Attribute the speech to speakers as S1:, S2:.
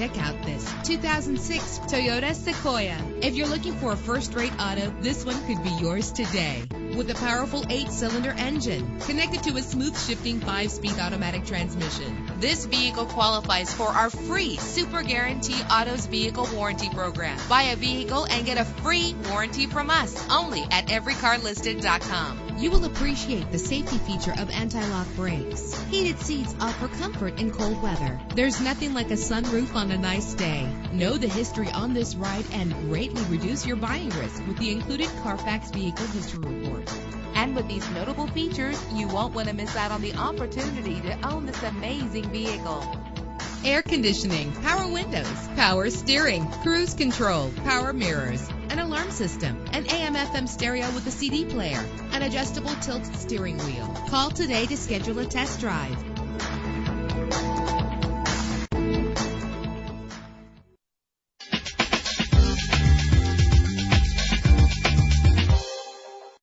S1: Check out this 2006 Toyota Sequoia. If you're looking for a first-rate auto, this one could be yours today. With a powerful 8-cylinder engine connected to a smooth shifting 5-speed automatic transmission. This vehicle qualifies for our free Super Guarantee Autos Vehicle Warranty Program. Buy a vehicle and get a free warranty from us only at everycarlisted.com. You will appreciate the safety feature of anti-lock brakes. Heated seats offer comfort in cold weather. There's nothing like a sunroof on a nice day. Know the history on this ride and greatly reduce your buying risk with the included Carfax Vehicle History Report. And with these notable features, you won't want to miss out on the opportunity to own this amazing vehicle. Air conditioning, power windows, power steering, cruise control, power mirrors, an alarm system, an AM/FM stereo with a CD player, an adjustable tilt steering wheel. Call today to schedule a test drive.